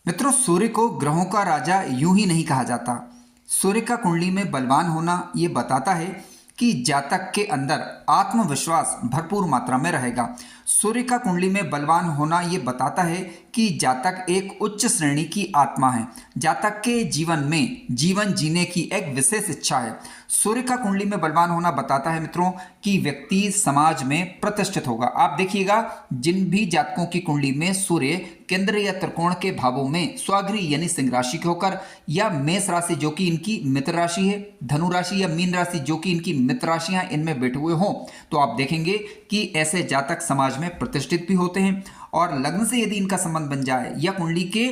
मित्रों, सूर्य को ग्रहों का राजा यूं ही नहीं कहा जाता। सूर्य का कुंडली में बलवान होना ये बताता है कि जातक के अंदर आत्मविश्वास भरपूर मात्रा में रहेगा। सूर्य का कुंडली में बलवान होना ये बताता है कि जातक एक उच्च श्रेणी की आत्मा है। जातक के जीवन में जीवन जीने की एक विशेष इच्छा है। सूर्य का कुंडली में बलवान होना बताता है मित्रों कि व्यक्ति समाज में प्रतिष्ठित होगा। आप देखिएगा, जिन भी जातकों की कुंडली में सूर्य केंद्र या त्रिकोण के भावों में स्वगृह यानी सिंह राशि के होकर, या मेष राशि जो कि इनकी मित्र राशि है, धनु राशि या मीन राशि जो कि इनकी मित्र राशियां इनमें बैठे हुए हों, तो आप देखेंगे कि ऐसे जातक समाज में प्रतिष्ठित भी होते हैं। और लग्न से यदि इनका संबंध बन जाए या कुंडली के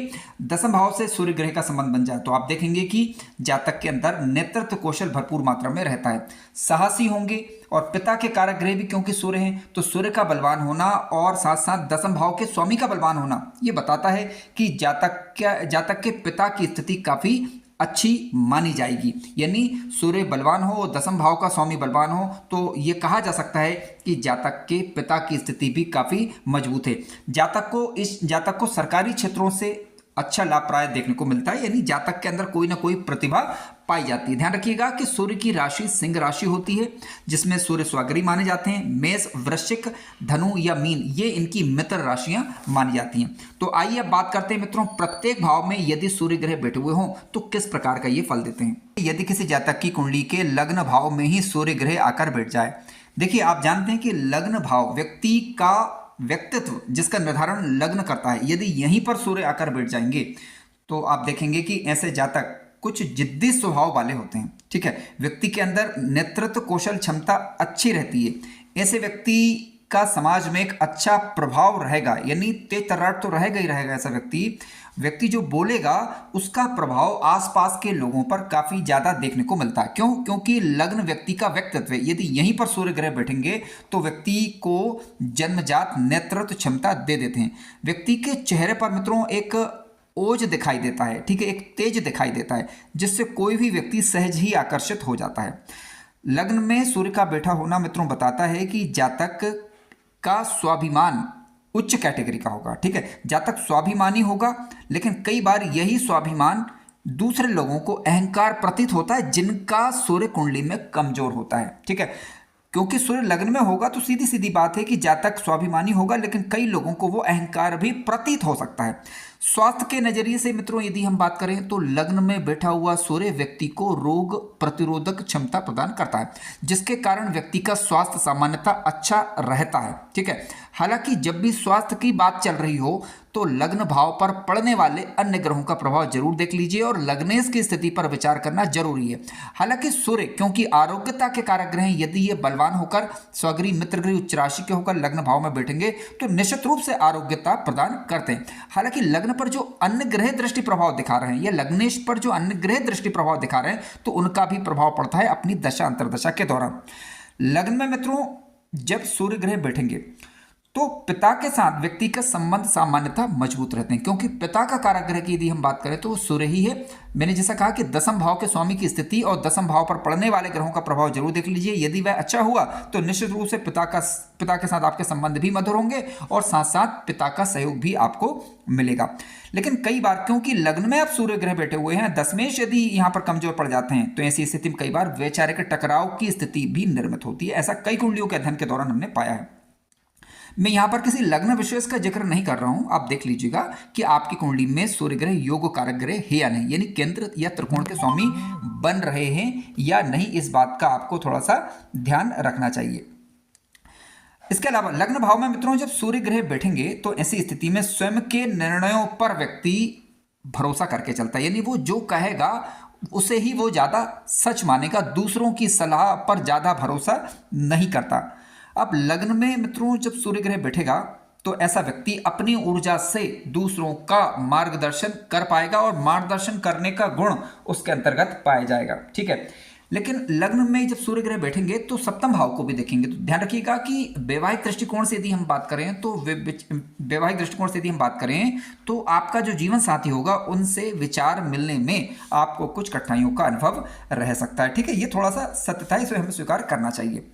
दसम भाव से सूर्य ग्रह का संबंध बन जाए, तो आप देखेंगे कि जातक के अंदर नेतृत्व कौशल भरपूर मात्रा में रहता है, साहसी होंगे। और पिता के कारक ग्रह भी क्योंकि सूर्य हैं, तो सूर्य का बलवान होना और साथ साथ दसम भाव के स्वामी का बलवान होना ये बताता है कि जातक के पिता की स्थिति काफी अच्छी मानी जाएगी। यानी सूर्य बलवान हो, दसम भाव का स्वामी बलवान हो, तो ये कहा जा सकता है कि जातक के पिता की स्थिति भी काफी मजबूत है। जातक को सरकारी क्षेत्रों से अच्छा लाभ प्राय देखने को मिलता है, यानी जातक के अंदर कोई ना कोई प्रतिभा पाई जाती है। ध्यान रखिएगा कि सूर्य की राशि सिंह राशि होती है, जिसमें सूर्य स्वगृही माने जाते हैं। मेष, वृश्चिक, धनु या मीन ये इनकी मित्र राशियां मानी जाती हैं। तो आइए अब बात करते हैं मित्रों, प्रत्येक भाव में यदि सूर्य ग्रह बैठे हुए हों तो किस प्रकार का ये फल देते हैं। यदि किसी जातक की कुंडली के लग्न भाव में ही सूर्य ग्रह आकर बैठ जाए, देखिए आप जानते हैं कि लग्न भाव व्यक्ति का व्यक्तित्व जिसका निर्धारण लग्न करता है, यदि यहीं पर सूर्य आकर बैठ जाएंगे तो आप देखेंगे कि ऐसे जातक कुछ जिद्दी स्वभाव वाले होते हैं। ठीक है, व्यक्ति के अंदर नेतृत्व कौशल क्षमता अच्छी रहती है। ऐसे व्यक्ति का समाज में एक अच्छा प्रभाव रहेगा, यानी तेज तर्राट तो रहेगा ही रहेगा। ऐसा व्यक्ति जो बोलेगा उसका प्रभाव आसपास के लोगों पर काफी ज्यादा देखने को मिलता है। क्यों? क्योंकि लग्न व्यक्ति का व्यक्तित्व है। यदि यहीं पर सूर्य ग्रह बैठेंगे तो व्यक्ति को जन्मजात नेतृत्व क्षमता दे देते हैं। व्यक्ति के चेहरे पर मित्रों एक ओज दिखाई देता है, ठीक है, एक तेज दिखाई देता है, जिससे कोई भी व्यक्ति सहज ही आकर्षित हो जाता है। लग्न में सूर्य का बैठा होना मित्रों बताता है कि जातक का स्वाभिमान उच्च कैटेगरी का होगा। ठीक है, जातक स्वाभिमानी होगा, लेकिन कई बार यही स्वाभिमान दूसरे लोगों को अहंकार प्रतीत होता है जिनका सूर्य कुंडली में कमजोर होता है। ठीक है, क्योंकि सूर्य लग्न में होगा तो सीधी सीधी बात है कि जातक स्वाभिमानी होगा, लेकिन कई लोगों को वो अहंकार भी प्रतीत हो सकता है। स्वास्थ्य के नजरिए से मित्रों यदि हम बात करें तो लग्न में बैठा हुआ सूर्य व्यक्ति को रोग प्रतिरोधक क्षमता प्रदान करता है, जिसके कारण व्यक्ति का स्वास्थ्य सामान्यतः अच्छा रहता है। ठीक है, हालांकि जब भी स्वास्थ्य की बात चल रही हो तो लग्न भाव पर पड़ने वाले अन्य ग्रहों का प्रभाव जरूर देख लीजिए और लग्नेश की स्थिति पर विचार करना जरूरी है। हालांकि सूर्य क्योंकि आरोग्यता के कारक ग्रह हैं, यदि ये बलवान होकर स्वगृही मित्र गृह उच्च राशि के होकर लग्न भाव में बैठेंगे तो निश्चित रूप से आरोग्यता प्रदान करते हैं। हालांकि लग्न पर जो अन्य ग्रह दृष्टि प्रभाव दिखा रहे हैं या लग्नेश पर जो अन्य ग्रह दृष्टि प्रभाव दिखा रहे हैं तो उनका भी प्रभाव पड़ता है अपनी दशा अंतर्दशा के दौरान। लग्न में मित्रों जब सूर्य ग्रह बैठेंगे तो पिता के साथ व्यक्ति का संबंध सामान्यतः मजबूत रहते हैं, क्योंकि पिता का कारक ग्रह की यदि हम बात करें तो वो सूर्य ही है। मैंने जैसा कहा कि दसम भाव के स्वामी की स्थिति और दसम भाव पर पड़ने वाले ग्रहों का प्रभाव जरूर देख लीजिए। यदि वह अच्छा हुआ तो निश्चित रूप से पिता के साथ आपके संबंध भी मधुर होंगे और साथ साथ पिता का सहयोग भी आपको मिलेगा। लेकिन कई बार क्योंकि लग्न में आप सूर्य ग्रह बैठे हुए हैं, दशमेश यदि यहाँ पर कमजोर पड़ जाते हैं तो ऐसी स्थिति में कई बार वैचारिक टकराव की स्थिति भी निर्मित होती है। ऐसा कई कुंडलियों के अध्ययन के दौरान हमने पाया है। मैं यहां पर किसी लग्न विशेष का जिक्र नहीं कर रहा हूं, आप देख लीजिएगा कि आपकी कुंडली में सूर्य ग्रह योग कारक ग्रह है या नहीं, यानी केंद्र या त्रिकोण के स्वामी बन रहे हैं या नहीं, इस बात का आपको थोड़ा सा ध्यान रखना चाहिए। इसके अलावा लग्न भाव में मित्रों जब सूर्य ग्रह बैठेंगे तो ऐसी स्थिति में स्वयं के निर्णयों पर व्यक्ति भरोसा करके चलता है, यानी वो जो कहेगा उसे ही वो ज्यादा सच मानेगा, दूसरों की सलाह पर ज्यादा भरोसा नहीं करता। अब लग्न में मित्रों जब सूर्य ग्रह बैठेगा तो ऐसा व्यक्ति अपनी ऊर्जा से दूसरों का मार्गदर्शन कर पाएगा और मार्गदर्शन करने का गुण उसके अंतर्गत पाया जाएगा। ठीक है, लेकिन लग्न में जब सूर्य ग्रह बैठेंगे तो सप्तम भाव को भी देखेंगे। तो ध्यान रखिएगा कि वैवाहिक दृष्टिकोण से यदि हम बात करें तो आपका जो जीवन साथी होगा उनसे विचार मिलने में आपको कुछ कठिनाइयों का अनुभव रह सकता है। ठीक है, ये थोड़ा सा सत्य था, इसे हमें स्वीकार करना चाहिए।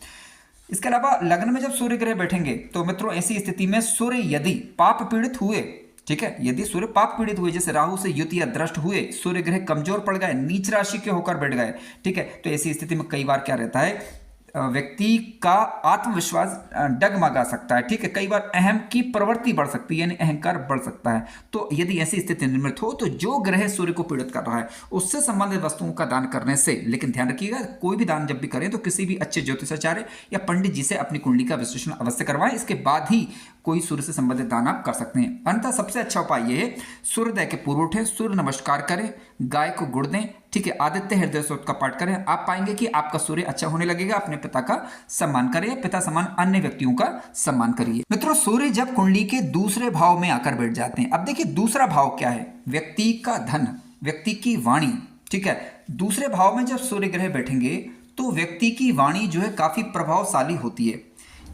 इसके अलावा लग्न में जब सूर्य ग्रह बैठेंगे तो मित्रों ऐसी स्थिति में सूर्य यदि पाप पीड़ित हुए ठीक है। यदि सूर्य पाप पीड़ित हुए, जैसे राहु से युति या दृष्ट हुए, सूर्य ग्रह कमजोर पड़ गए, नीच राशि के होकर बैठ गए, ठीक है, तो ऐसी स्थिति में कई बार क्या रहता है, व्यक्ति का आत्मविश्वास डगमगा सकता है, ठीक है। कई बार अहम की प्रवृत्ति बढ़ सकती है, यानी अहंकार बढ़ सकता है। तो यदि ऐसी स्थिति निर्मित हो तो जो ग्रह सूर्य को पीड़ित कर रहा है उससे संबंधित वस्तुओं का दान करने से, लेकिन ध्यान रखिएगा कोई भी दान जब भी करें तो किसी भी अच्छे ज्योतिषाचार्य या पंडित जी से अपनी कुंडली का विश्लेषण अवश्य करवाएं, इसके बाद ही कोई सूर्य से संबंधित दान आप कर सकते हैं। अंततः सबसे अच्छा उपाय यह है, सूर्योदय के पूर्व उठें, सूर्य नमस्कार करें, गाय को गुड़ दें, ठीक है, आदित्य हृदय स्तोत्र का पाठ करें। आप पाएंगे कि आपका सूर्य अच्छा होने लगेगा। अपने पिता का सम्मान करिए, पिता समान अन्य व्यक्तियों का सम्मान करिए। मित्रों, सूर्य जब कुंडली के दूसरे भाव में आकर बैठ जाते हैं, अब देखिए दूसरा भाव क्या है, व्यक्ति का धन, व्यक्ति की वाणी, ठीक है। दूसरे भाव में जब सूर्य ग्रह बैठेंगे तो व्यक्ति की वाणी जो है काफी प्रभावशाली होती है,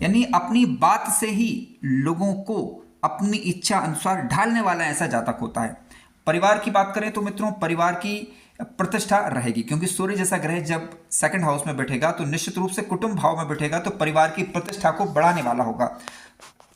यानी अपनी बात से ही लोगों को अपनी इच्छा अनुसार ढालने वाला ऐसा जातक होता है। परिवार की बात करें तो मित्रों, परिवार की प्रतिष्ठा रहेगी, क्योंकि सूर्य जैसा ग्रह जब सेकंड हाउस में बैठेगा तो निश्चित रूप से कुटुंब भाव में बैठेगा तो परिवार की प्रतिष्ठा को बढ़ाने वाला होगा।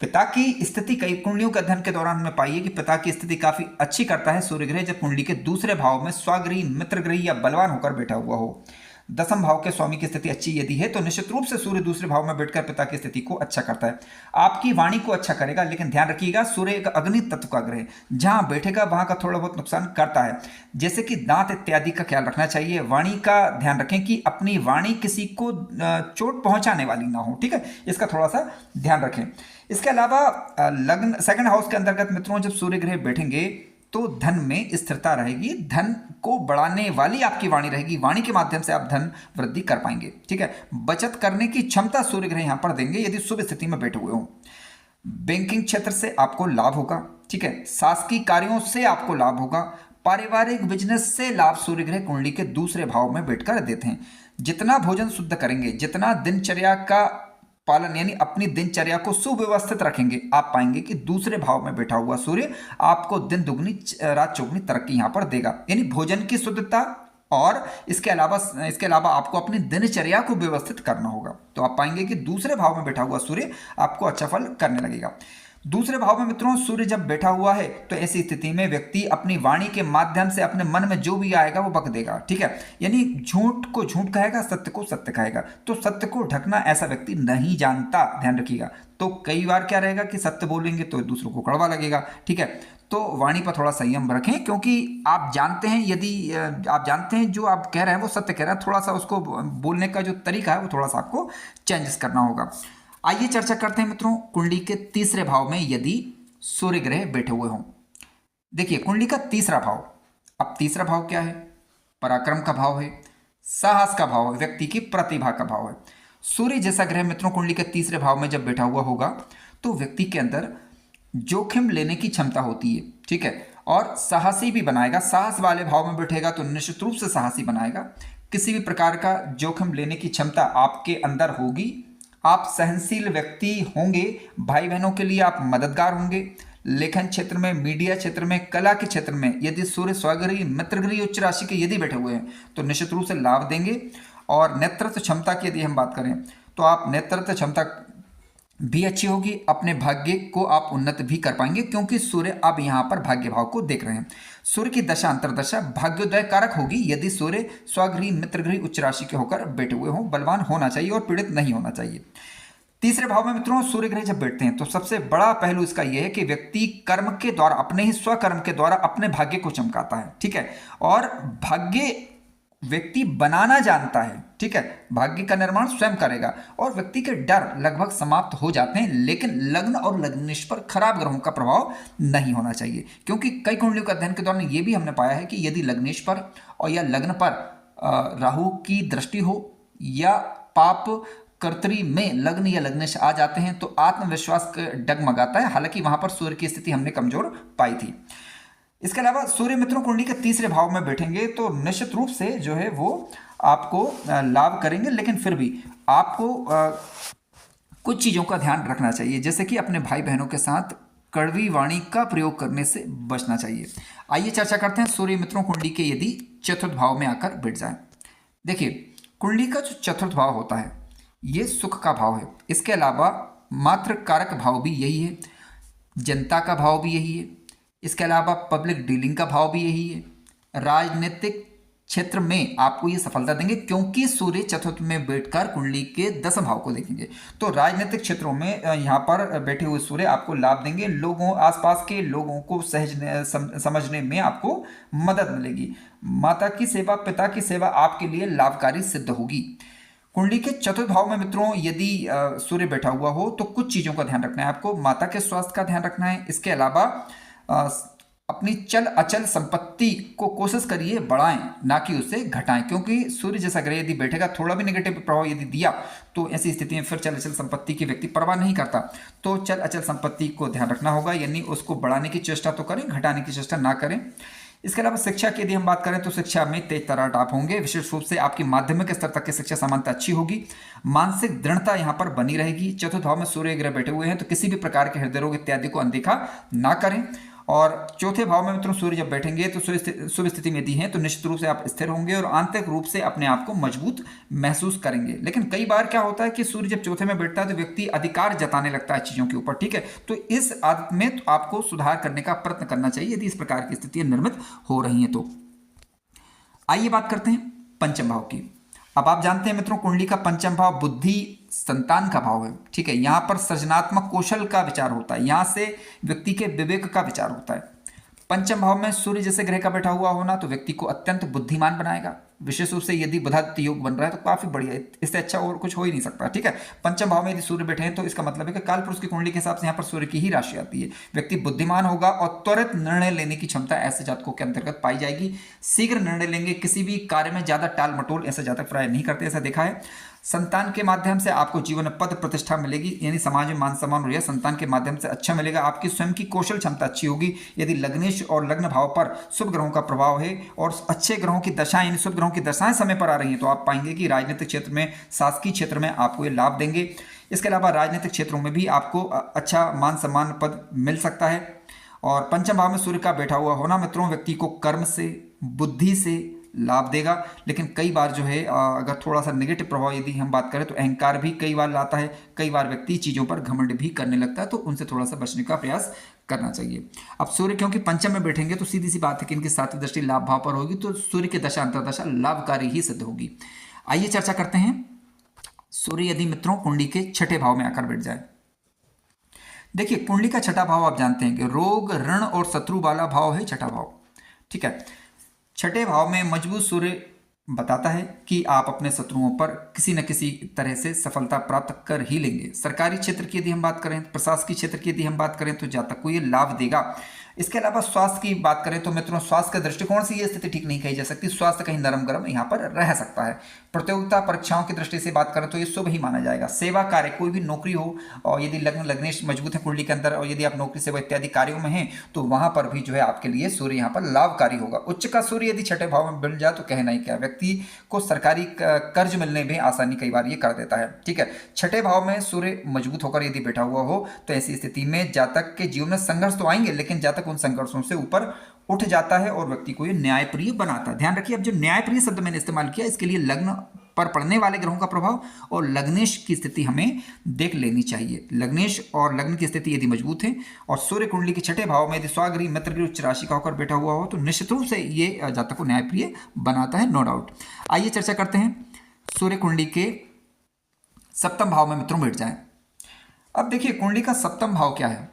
पिता की स्थिति कई कुंडलियों के अध्ययन के दौरान हमें पाइए कि पिता की स्थिति काफी अच्छी करता है सूर्य ग्रह जब कुंडली के दूसरे भाव में स्वगृही, मित्रगृही या बलवान होकर बैठा हुआ हो। दसम भाव के स्वामी की स्थिति अच्छी यदि है तो निश्चित रूप से सूर्य दूसरे भाव में बैठकर पिता की स्थिति को अच्छा करता है, आपकी वाणी को अच्छा करेगा। लेकिन ध्यान रखिएगा सूर्य एक अग्नि तत्व का ग्रह, जहां बैठेगा वहां का थोड़ा बहुत नुकसान करता है, जैसे कि दांत इत्यादि का ख्याल रखना चाहिए। वाणी का ध्यान रखें कि अपनी वाणी किसी को चोट पहुंचाने वाली ना हो, ठीक है, इसका थोड़ा सा ध्यान रखें। इसके अलावा लग्न सेकंड हाउस के अंतर्गत मित्रों जब सूर्य ग्रह बैठेंगे तो धन में स्थिरता रहेगी, धन को बढ़ाने वाली आपकी वाणी रहेगी, वाणी के माध्यम से आप धन वृद्धि कर पाएंगे, ठीक है। बचत करने की क्षमता सूर्य ग्रह यहां पर देंगे यदि शुभ स्थिति में बैठे हुए हों। बैंकिंग क्षेत्र से आपको लाभ होगा, ठीक है, शासकीय कार्यों से आपको लाभ होगा, पारिवारिक बिजनेस से लाभ सूर्य ग्रह कुंडली के दूसरे भाव में बैठकर देते हैं। जितना भोजन शुद्ध करेंगे, जितना दिनचर्या का पालन यानी अपनी दिनचर्या को सुव्यवस्थित रखेंगे, आप पाएंगे कि दूसरे भाव में बैठा हुआ सूर्य आपको दिन दुगनी रात चौगुनी तरक्की यहां पर देगा, यानी भोजन की शुद्धता और इसके अलावा आपको अपनी दिनचर्या को व्यवस्थित करना होगा। तो आप पाएंगे कि दूसरे भाव में बैठा हुआ सूर्य आपको अच्छा फल करने लगेगा। दूसरे भाव में मित्रों सूर्य जब बैठा हुआ है तो ऐसी स्थिति में व्यक्ति अपनी वाणी के माध्यम से अपने मन में जो भी आएगा वो बक देगा, ठीक है, यानी झूठ को झूठ कहेगा, सत्य को सत्य कहेगा। तो सत्य को ढकना ऐसा व्यक्ति नहीं जानता, ध्यान रखिएगा। तो कई बार क्या रहेगा कि सत्य बोलेंगे तो दूसरों को कड़वा लगेगा, ठीक है। तो वाणी पर थोड़ा संयम रखें, क्योंकि आप जानते हैं यदि आप जानते हैं जो आप कह रहे हैं वो सत्य कह रहे हैं, थोड़ा सा उसको बोलने का जो तरीका है वो थोड़ा सा आपको चेंजेस करना होगा। आइए चर्चा करते हैं मित्रों कुंडली के तीसरे भाव में यदि सूर्य ग्रह बैठे हुए हों। देखिए कुंडली का तीसरा भाव, अब तीसरा भाव क्या है, पराक्रम का भाव है, साहस का भाव है, व्यक्ति की प्रतिभा का भाव है। सूर्य जैसा ग्रह मित्रों कुंडली के तीसरे भाव में जब बैठा हुआ होगा तो व्यक्ति के अंदर जोखिम लेने की क्षमता होती है, ठीक है, और साहसी भी बनाएगा। साहस वाले भाव में बैठेगा तो निश्चित रूप से साहसी बनाएगा, किसी भी प्रकार का जोखिम लेने की क्षमता आपके अंदर होगी। आप सहनशील व्यक्ति होंगे, भाई बहनों के लिए आप मददगार होंगे। लेखन क्षेत्र में, मीडिया क्षेत्र में, कला के क्षेत्र में यदि सूर्य स्वगृही, मित्रगृही, उच्च राशि के यदि बैठे हुए हैं तो निश्चित रूप से लाभ देंगे। और नेतृत्व क्षमता की यदि हम बात करें तो आप नेतृत्व क्षमता भी अच्छी होगी, अपने भाग्य को आप उन्नत भी कर पाएंगे, क्योंकि सूर्य अब यहाँ पर भाग्य भाव को देख रहे हैं। सूर्य की दशा अंतरदशा भाग्योदय कारक होगी यदि सूर्य स्वगृही, मित्रगृही, उच्च राशि के होकर बैठे हुए हों। बलवान होना चाहिए और पीड़ित नहीं होना चाहिए। तीसरे भाव में मित्रों सूर्य ग्रह जब बैठते हैं तो सबसे बड़ा पहलू इसका यह है कि व्यक्ति कर्म के द्वारा, अपने ही स्वकर्म के द्वारा अपने भाग्य को चमकाता है, ठीक है, और भाग्य व्यक्ति बनाना जानता है, ठीक है, भाग्य का निर्माण स्वयं करेगा और व्यक्ति के डर लगभग समाप्त हो जाते हैं। लेकिन लग्न और लग्नेश पर खराब ग्रहों का प्रभाव नहीं होना चाहिए, क्योंकि कई कुंडलियों के अध्ययन के दौरान ये भी हमने पाया है कि यदि लग्नेश पर और या लग्न पर राहु की दृष्टि हो या पाप कर्तरी में लग्न या लग्नेश आ जाते हैं तो आत्मविश्वास डगमगाता है। हालांकि वहां पर सूर्य की स्थिति हमने कमजोर पाई थी। इसके अलावा सूर्य मित्रों कुंडली के तीसरे भाव में बैठेंगे तो निश्चित रूप से जो है वो आपको लाभ करेंगे, लेकिन फिर भी आपको कुछ चीज़ों का ध्यान रखना चाहिए, जैसे कि अपने भाई बहनों के साथ कड़वी वाणी का प्रयोग करने से बचना चाहिए। आइए चर्चा करते हैं सूर्य मित्रों कुंडली के यदि चतुर्थ भाव में आकर बैठ जाए। देखिए कुंडली का जो चतुर्थ भाव होता है ये सुख का भाव है। इसके अलावा मातृ कारक भाव भी यही है, जनता का भाव भी यही है, इसके अलावा पब्लिक डीलिंग का भाव भी यही है। राजनीतिक क्षेत्र में आपको ये सफलता देंगे क्योंकि सूर्य चतुर्थ में बैठकर कुंडली के 10वें भाव को देखेंगे। तो राजनीतिक क्षेत्रों में यहाँ पर बैठे हुए सूर्य आपको लाभ देंगे, लोगों आसपास के लोगों को समझने में आपको मदद मिलेगी। माता की सेवा, पिता की सेवा आपके लिए लाभकारी सिद्ध होगी। कुंडली के चतुर्थ भाव में मित्रों यदि सूर्य बैठा हुआ हो तो कुछ चीज़ों का ध्यान रखना है आपको। माता के स्वास्थ्य का ध्यान रखना है। इसके अलावा अपनी चल अचल संपत्ति को कोशिश करिए बढ़ाएं, ना कि उसे घटाएं, क्योंकि सूर्य जैसा ग्रह यदि बैठेगा, थोड़ा भी नेगेटिव प्रभाव यदि दिया तो ऐसी स्थिति में फिर चल अचल संपत्ति की व्यक्ति परवाह नहीं करता। तो चल अचल संपत्ति को ध्यान रखना होगा, यानी उसको बढ़ाने की चेष्टा तो करें, घटाने की चेष्टा ना करें। इसके अलावा शिक्षा की यदि हम बात करें तो शिक्षा में तेज तरार आप होंगे। विशेष रूप से आपकी माध्यमिक स्तर तक की शिक्षा सामान्यता अच्छी होगी। मानसिक दृढ़ता यहाँ पर बनी रहेगी। चतुर्थ भाव में सूर्य ग्रह बैठे हुए हैं तो किसी भी प्रकार के हृदय रोग इत्यादि को अनदेखा ना करें। और चौथे भाव में मित्रों सूर्य जब बैठेंगे तो शुभ स्थिति में यदि हैं तो निश्चित रूप से आप स्थिर होंगे और आंतरिक रूप से अपने आप को मजबूत महसूस करेंगे। लेकिन कई बार क्या होता है कि सूर्य जब चौथे में बैठता है तो व्यक्ति अधिकार जताने लगता है चीजों के ऊपर, ठीक है। तो इस आदत में तो आपको सुधार करने का प्रयत्न करना चाहिए यदि इस प्रकार की स्थितियां निर्मित हो रही हैं तो। आइए बात करते हैं पंचम भाव की। अब आप जानते हैं मित्रों कुंडली का पंचम भाव बुद्धि संतान का भाव है, ठीक है। यहाँ पर सृजनात्मक कौशल का विचार होता है, यहाँ से व्यक्ति के विवेक का विचार होता है। पंचम भाव में सूर्य जैसे ग्रह का बैठा हुआ होना तो व्यक्ति को अत्यंत बुद्धिमान बनाएगा। विशेष रूप से यदि बुधादित्य योग बन रहा है तो काफी बढ़िया, इससे अच्छा और कुछ हो ही नहीं सकता, ठीक है। पंचम भाव में यदि सूर्य बैठे हैं तो इसका मतलब है कि काल पुरुष की कुंडली के हिसाब से यहाँ पर सूर्य की ही राशि आती है। व्यक्ति बुद्धिमान होगा और त्वरित निर्णय लेने की क्षमता ऐसे जातकों के अंतर्गत पाई जाएगी। शीघ्र निर्णय लेंगे, किसी भी कार्य में ज्यादा टाल मटोल ऐसे जातक प्राय नहीं करते, ऐसा देखा है। संतान के माध्यम से आपको जीवन में पद प्रतिष्ठा मिलेगी, यानी समाज में मान सम्मान और यह संतान के माध्यम से अच्छा मिलेगा। आपकी स्वयं की कौशल क्षमता अच्छी होगी। यदि लग्नेश और लग्न भाव पर शुभ ग्रहों का प्रभाव है और अच्छे ग्रहों की दशाएं यानी शुभ ग्रहों की दशाएं समय पर आ रही हैं तो आप पाएंगे कि राजनीतिक क्षेत्र में, शासकीय क्षेत्र में आपको ये लाभ देंगे। इसके अलावा राजनीतिक क्षेत्रों में भी आपको अच्छा मान सम्मान पद मिल सकता है। और पंचम भाव में सूर्य का बैठा हुआ होना मित्रों व्यक्ति को कर्म से, बुद्धि से लाभ देगा। लेकिन कई बार जो है अगर थोड़ा सा नेगेटिव प्रभाव यदि हम बात करें तो अहंकार भी कई बार लाता है। कई बार व्यक्ति चीज़ों पर घमंड भी करने लगता है, तो उनसे थोड़ा सा बचने का प्रयास करना चाहिए। अब सूर्य क्योंकि पंचम में बैठेंगे तो सीधी सी बात है कि इनकी सातवीं दृष्टि लाभ भाव पर होगी, तो सूर्य की दशा अंतर्दशा लाभकारी ही सिद्ध होगी। आइए चर्चा करते हैं सूर्य यदि मित्रों कुंडली के छठे भाव में आकर बैठ जाए। देखिए कुंडली का छठा भाव आप जानते हैं कि रोग, ऋण और शत्रु वाला भाव है छठा भाव, ठीक है। छठे भाव में मजबूत सूर्य बताता है कि आप अपने शत्रुओं पर किसी न किसी तरह से सफलता प्राप्त कर ही लेंगे। सरकारी क्षेत्र की यदि हम बात करें, प्रशासकीय क्षेत्र की यदि हम बात करें तो जातक को ये लाभ देगा। इसके अलावा स्वास्थ्य की बात करें तो मित्रों स्वास्थ्य के दृष्टिकोण से ये स्थिति ठीक नहीं कही जा सकती। स्वास्थ्य कहीं नरम गरम यहाँ पर रह सकता है। प्रतियोगिता परीक्षाओं की दृष्टि से बात करें तो ये शुभ ही माना जाएगा। सेवा कार्य, कोई भी नौकरी हो और यदि लग्न लग्नेश मजबूत है कुंडली के अंदर और यदि आप नौकरी सेवा इत्यादि कार्यों में हैं तो वहां पर भी जो है आपके लिए सूर्य यहाँ पर लाभकारी होगा। उच्च का सूर्य यदि छठे भाव में मिल जाए तो कहना ही क्या, व्यक्ति को सरकारी कर्ज मिलने में आसानी कई बार ये कर देता है, ठीक है। छठे भाव में सूर्य मजबूत होकर यदि बैठा हुआ हो तो ऐसी स्थिति में जातक के जीवन में संघर्ष तो आएंगे, लेकिन जातक उन संघर्षों से ऊपर उठ जाता है और व्यक्ति को ये न्यायप्रिय बनाता है। ध्यान रखिए, अब जो न्यायप्रिय शब्द मैंने इस्तेमाल किया इसके लिए लग्न पर पड़ने वाले ग्रहों का प्रभाव और लग्नेश की स्थिति हमें देख लेनी चाहिए। लग्नेश और लग्न की स्थिति यदि मजबूत है और सूर्य कुंडली के छठे भाव में यदि स्वागृह मित्रगृह उच्च राशि का होकर बैठा हुआ हो तो निश्चित रूप से ये जातक को न्यायप्रिय बनाता है, नो डाउट। आइए चर्चा करते हैं सूर्य कुंडली के सप्तम भाव में मित्रों बैठ जाए। अब देखिए कुंडली का सप्तम भाव क्या है,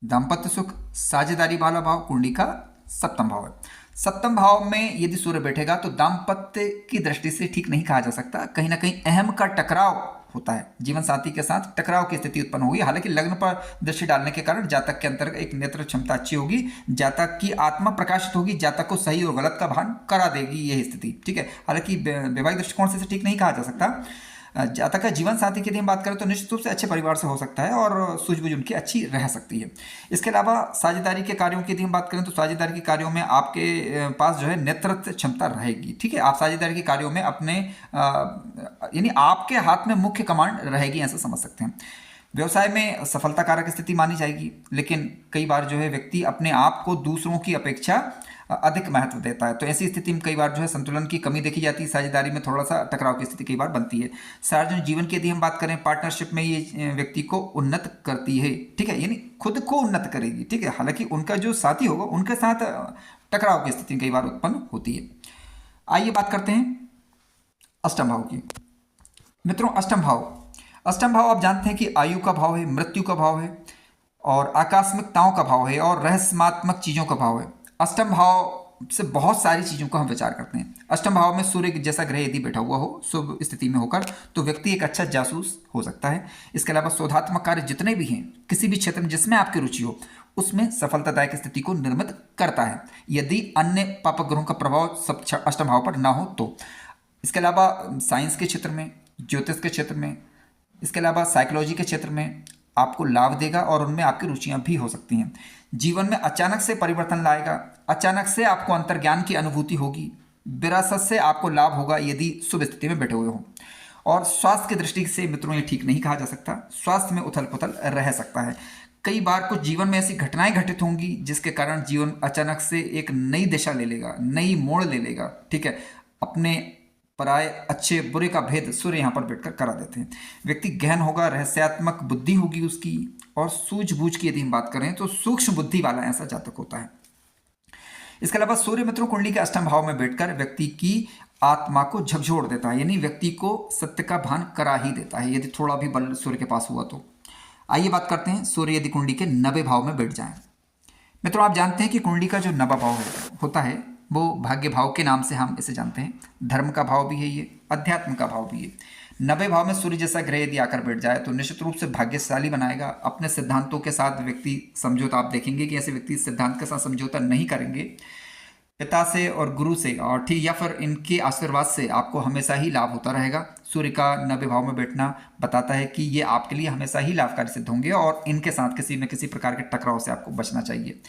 दाम्पत्य सुख साझेदारी वाला भाव कुंडली का सप्तम भाव है। सप्तम भाव में यदि सूर्य बैठेगा तो दाम्पत्य की दृष्टि से ठीक नहीं कहा जा सकता, कहीं ना कहीं अहम का टकराव होता है, जीवन साथी के साथ टकराव की स्थिति उत्पन्न होगी। हालांकि लग्न पर दृष्टि डालने के कारण जातक के अंतर्गत एक नेत्र क्षमता अच्छी होगी, जातक की आत्मा प्रकाशित होगी, जातक को सही और गलत का भान करा देगी यह स्थिति, ठीक है। हालांकि वैवाहिक दृष्टिकोण से ठीक नहीं कहा जा सकता। जातक का जीवन साथी की यदि हम बात करें तो निश्चित रूप से अच्छे परिवार से हो सकता है और सूझबूझ उनकी अच्छी रह सकती है। इसके अलावा साझेदारी के कार्यों की यदि हम बात करें तो साझेदारी के कार्यों में आपके पास जो है नेतृत्व क्षमता रहेगी, ठीक है। आप साझेदारी के कार्यों में अपने यानी आपके हाथ में मुख्य कमांड रहेगी, ऐसा समझ सकते हैं। व्यवसाय में सफलता कारक स्थिति मानी जाएगी, लेकिन कई बार जो है व्यक्ति अपने आप को दूसरों की अपेक्षा अधिक महत्व देता है। तो ऐसी स्थिति में कई बार जो है संतुलन की कमी देखी जाती है, साझेदारी में थोड़ा सा टकराव की स्थिति कई बार बनती है। सार्वजनिक जीवन की यदि हम बात करें, पार्टनरशिप में ये व्यक्ति को उन्नत करती है, ठीक है, यानी खुद को उन्नत करेगी, ठीक है। हालांकि उनका जो साथी होगा उनके साथ टकराव की स्थिति कई बार उत्पन्न होती है। आइए बात करते हैं अष्टम भाव की। मित्रों, अष्टम भाव आप जानते हैं कि आयु का भाव है, मृत्यु का भाव है और आकस्मिकताओं का भाव है और रहस्यात्मक चीज़ों का भाव है। अष्टम भाव से बहुत सारी चीज़ों का हम विचार करते हैं। अष्टम भाव में सूर्य जैसा ग्रह यदि बैठा हुआ हो शुभ स्थिति में होकर, तो व्यक्ति एक अच्छा जासूस हो सकता है। इसके अलावा शोधात्मक कार्य जितने भी हैं, किसी भी क्षेत्र में जिसमें आपकी रुचि हो, उसमें सफलतादायक स्थिति को निर्मित करता है, यदि अन्य पापक ग्रहों का प्रभाव अष्टम भाव पर ना हो तो। इसके अलावा साइंस के क्षेत्र में, ज्योतिष के क्षेत्र में, इसके अलावा साइकोलॉजी के क्षेत्र में आपको लाभ देगा और उनमें आपकी रुचियां भी हो सकती हैं। जीवन में अचानक से परिवर्तन लाएगा, अचानक से आपको अंतर्ज्ञान की अनुभूति होगी, विरासत से आपको लाभ होगा यदि शुभ स्थिति में बैठे हुए हो। और स्वास्थ्य की दृष्टि से मित्रों ये ठीक नहीं कहा जा सकता, स्वास्थ्य में उथल पुथल रह सकता है। कई बार कुछ जीवन में ऐसी घटनाएं घटित होंगी जिसके कारण जीवन अचानक से एक नई दिशा ले लेगा, नई मोड़ ले लेगा, ठीक है। अपने पराये अच्छे बुरे का भेद सूर्य यहाँ पर बैठकर करा देते हैं। व्यक्ति गहन होगा, रहस्यात्मक बुद्धि होगी उसकी, और सूझबूझ की यदि हम बात करें तो सूक्ष्म बुद्धि वाला ऐसा जातक होता है। इसके अलावा सूर्य मित्रों कुंडली के अष्टम भाव में बैठकर व्यक्ति की आत्मा को झकझोर देता है, यानी व्यक्ति को सत्य का भान करा ही देता है यदि थोड़ा भी बल सूर्य के पास हुआ तो। आइए बात करते हैं सूर्य यदि कुंडली के नवे भाव में बैठ जाए। मित्रों, आप जानते हैं कि कुंडली का जो नवा भाव होता है वो भाग्य भाव के नाम से हम इसे जानते हैं। धर्म का भाव भी है ये, अध्यात्म का भाव भी है। नवे भाव में सूर्य जैसा ग्रह यदि आकर बैठ जाए तो निश्चित रूप से भाग्यशाली बनाएगा। अपने सिद्धांतों के साथ व्यक्ति समझौता, आप देखेंगे कि ऐसे व्यक्ति सिद्धांत के साथ समझौता नहीं करेंगे। पिता से और गुरु से और ठीक या फिर इनके आशीर्वाद से आपको हमेशा ही लाभ होता रहेगा। सूर्य का नवे भाव में बैठना बताता है कि ये आपके लिए हमेशा ही लाभकारी सिद्ध होंगे और इनके साथ किसी न किसी प्रकार के टकराव से आपको बचना चाहिए।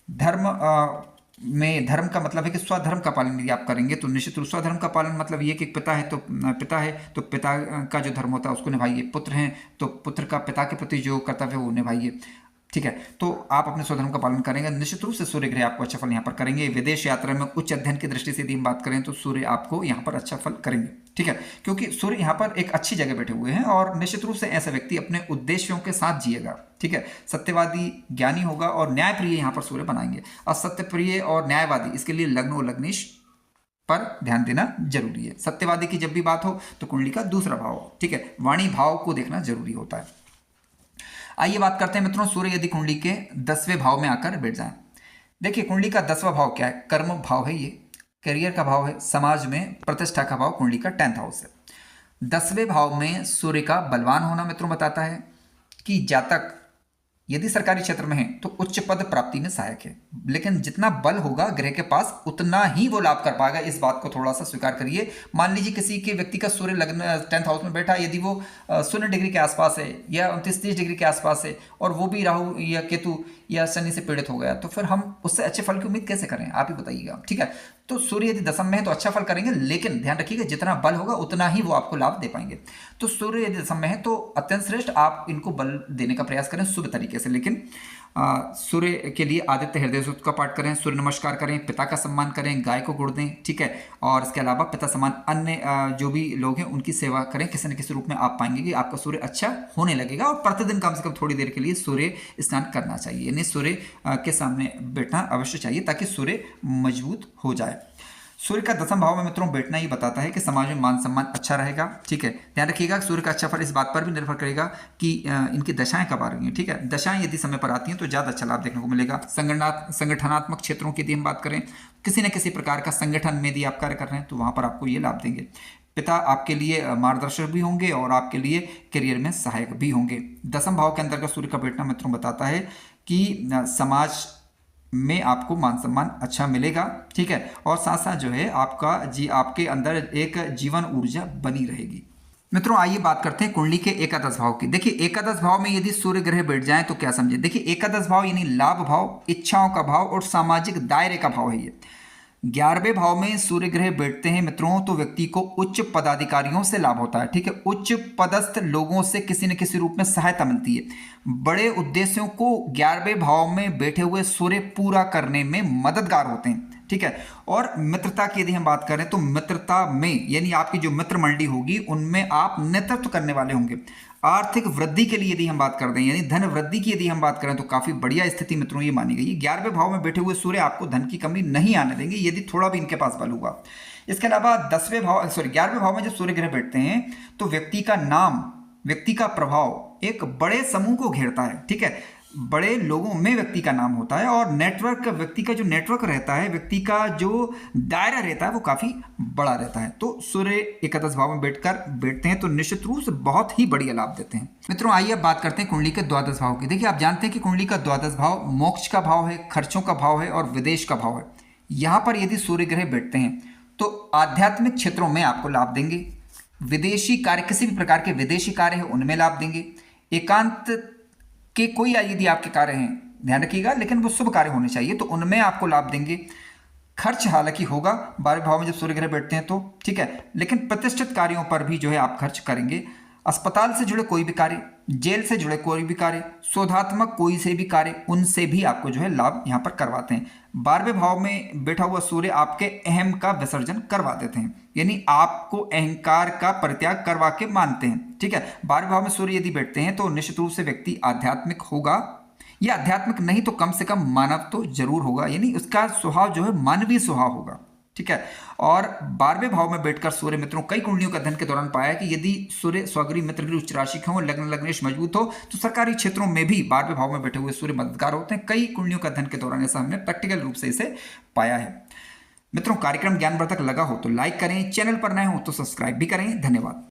धर्म का मतलब है कि स्वधर्म का पालन यदि आप करेंगे तो निश्चित रूप स्वधर्म का पालन मतलब ये कि पिता है तो पिता का जो धर्म होता है उसको निभाइए। पुत्र हैं तो पुत्र का पिता के प्रति जो कर्तव्य है वो निभाइए, ठीक है। तो आप अपने स्वधर्म का पालन करेंगे, निश्चित रूप से सूर्य ग्रह आपको अच्छा फल यहाँ पर करेंगे। विदेश यात्रा में उच्च अध्ययन की दृष्टि से यदि हम बात करें तो सूर्य आपको यहाँ पर अच्छा फल करेंगे, ठीक है, क्योंकि सूर्य यहाँ पर एक अच्छी जगह बैठे हुए हैं और निश्चित रूप से ऐसा व्यक्ति अपने उद्देश्यों के साथ जिएगा, ठीक है। सत्यवादी ज्ञानी होगा और न्यायप्रिय यहाँ पर सूर्य बनाएंगे। असत्यप्रिय और न्यायवादी, इसके लिए लग्न और लग्नेश पर ध्यान देना जरूरी है। सत्यवादी की जब भी बात हो तो कुंडली का दूसरा भाव हो, ठीक है, वाणी भाव को देखना जरूरी होता है। आइए बात करते हैं मित्रों सूर्य यदि कुंडली के 10वें भाव में आकर बैठ जाए। देखिए कुंडली का 10वां भाव क्या है? कर्म भाव है, ये करियर का भाव है, समाज में प्रतिष्ठा का भाव कुंडली का 10th हाउस है। 10वें भाव में सूर्य का बलवान होना मित्रों बताता है कि जातक यदि सरकारी क्षेत्र में है तो उच्च पद प्राप्ति में सहायक है, लेकिन जितना बल होगा ग्रह के पास उतना ही वो लाभ कर पाएगा। इस बात को थोड़ा सा स्वीकार करिए। मान लीजिए किसी के व्यक्ति का सूर्य लग्न 10th हाउस में बैठा, यदि वो 0 डिग्री के आसपास है या 29-30 डिग्री के आसपास है और वो भी राहु या केतु या शनि से पीड़ित हो गया, तो फिर हम उससे अच्छे फल की उम्मीद कैसे करें? आप ही बताइएगा, ठीक है। तो सूर्य यदि दशम में है तो अच्छा फल करेंगे, लेकिन ध्यान रखिएगा जितना बल होगा उतना ही वो आपको लाभ दे पाएंगे। तो सूर्य यदि दशम में है तो अत्यंत श्रेष्ठ, आप इनको बल देने का प्रयास करें शुभ तरीके से। लेकिन सूर्य के लिए आदित्य हृदय सूक्त का पाठ करें, सूर्य नमस्कार करें, पिता का सम्मान करें, गाय को गुड़ दें, ठीक है। और इसके अलावा पिता समान अन्य जो भी लोग हैं उनकी सेवा करें। किसी न किसी रूप में आप पाएंगे कि आपका सूर्य अच्छा होने लगेगा। और प्रतिदिन कम से कम थोड़ी देर के लिए सूर्य स्नान करना चाहिए, यानी सूर्य के सामने बैठना अवश्य चाहिए ताकि सूर्य मजबूत हो जाए। सूर्य का 10वां भाव में मित्रों बैठना ही बताता है कि समाज में मान सम्मान अच्छा रहेगा, ठीक है। ध्यान रखिएगा सूर्य का अच्छा फल इस बात पर भी निर्भर करेगा कि इनकी दशाएं कब आ रही हैं, ठीक है। दशाएं यदि समय पर आती हैं तो ज़्यादा अच्छा लाभ देखने को मिलेगा। संगठनात्मक क्षेत्रों की यदि हम बात करें, किसी न किसी प्रकार का संगठन में यदि आप कार्य कर रहे हैं तो वहाँ पर आपको ये लाभ देंगे। पिता आपके लिए मार्गदर्शक भी होंगे और आपके लिए करियर में सहायक भी होंगे। 10वें भाव के अंतर्गत सूर्य का बैठना मित्रों बताता है कि समाज में आपको मान सम्मान अच्छा मिलेगा, ठीक है। और साथ साथ जो है आपके अंदर एक जीवन ऊर्जा बनी रहेगी। मित्रों आइए बात करते हैं कुंडली के एकादश भाव की। देखिए एकादश भाव में यदि सूर्य ग्रह बैठ जाए तो क्या समझे? देखिए एकादश भाव यानी लाभ भाव, इच्छाओं का भाव और सामाजिक दायरे का भाव है। ये 11वें भाव में सूर्य ग्रह बैठते हैं मित्रों तो व्यक्ति को उच्च पदाधिकारियों से लाभ होता है। ठीक है, उच्च पदस्थ लोगों से किसी न किसी रूप में सहायता मिलती है। बड़े उद्देश्यों को 11वें भाव में बैठे हुए सूर्य पूरा करने में मददगार होते हैं। ठीक है, और मित्रता की यदि हम बात करें तो मित्रता में यानी आपकी जो मित्र मंडली होगी उनमें आप नेतृत्व करने वाले होंगे। आर्थिक वृद्धि के लिए यदि हम बात करते हैं यानी धन वृद्धि की यदि हम बात करें तो काफी बढ़िया स्थिति मित्रों ये मानी गई है। 11वें भाव में बैठे हुए सूर्य आपको धन की कमी नहीं आने देंगे यदि थोड़ा भी इनके पास बल हुआ। इसके अलावा 11वें भाव में जब सूर्य ग्रह बैठते हैं तो व्यक्ति का नाम, व्यक्ति का प्रभाव एक बड़े समूह को घेरता है। ठीक है, बड़े लोगों में व्यक्ति का नाम होता है और नेटवर्क, व्यक्ति का जो नेटवर्क रहता है, व्यक्ति का जो दायरा रहता है वो काफी बड़ा रहता है। तो सूर्य एकादश भाव में बैठते हैं तो निश्चित रूप से बहुत ही बढ़िया लाभ देते हैं। मित्रों आइए अब बात करते हैं कुंडली के द्वादश भाव की। देखिए आप जानते हैं कि कुंडली का द्वादश भाव मोक्ष का भाव है, खर्चों का भाव है और विदेश का भाव है। यहां पर यदि सूर्य ग्रह बैठते हैं तो आध्यात्मिक क्षेत्रों में आपको लाभ देंगे, विदेशी कार्य, किसी भी प्रकार के विदेशी कार्य है उनमें लाभ देंगे, एकांत कि कोई यदि आपके कार्य हैं, ध्यान रखिएगा, लेकिन वो शुभ कार्य होने चाहिए तो उनमें आपको लाभ देंगे। खर्च हालांकि होगा 12वें भाव में जब सूर्य ग्रह बैठते हैं तो, ठीक है, लेकिन प्रतिष्ठित कार्यों पर भी जो है आप खर्च करेंगे। अस्पताल से जुड़े कोई भी कार्य, जेल से जुड़े कोई भी कार्य, शोधात्मक कोई से भी कार्य, उनसे भी आपको जो है लाभ यहाँ पर करवाते हैं। 12वें भाव में बैठा हुआ सूर्य आपके अहम का विसर्जन करवा देते हैं यानी आपको अहंकार का परित्याग करवा के मानते हैं। ठीक है, 12वें भाव में सूर्य यदि बैठते हैं तो निश्चित रूप से व्यक्ति आध्यात्मिक होगा, या आध्यात्मिक नहीं तो कम से कम मानव तो जरूर होगा यानी उसका स्वभाव जो है मानवीय स्वभाव होगा। ठीक है, और 12वें भाव में बैठकर सूर्य मित्रों कई कुंडलियों का अध्ययन के दौरान पाया कि यदि सूर्य स्वगृह मित्रगृह उच्च राशि के हो, लग्न लग्नेश मजबूत हो तो सरकारी क्षेत्रों में भी 12वें भाव में बैठे हुए सूर्य मददगार होते हैं। कई कुंडलियों का अध्ययन के दौरान ऐसा हमने प्रैक्टिकल रूप से इसे पाया है। मित्रों कार्यक्रम ज्ञानवर्धक लगा हो तो लाइक करें, चैनल पर नए हो तो सब्सक्राइब भी करें। धन्यवाद।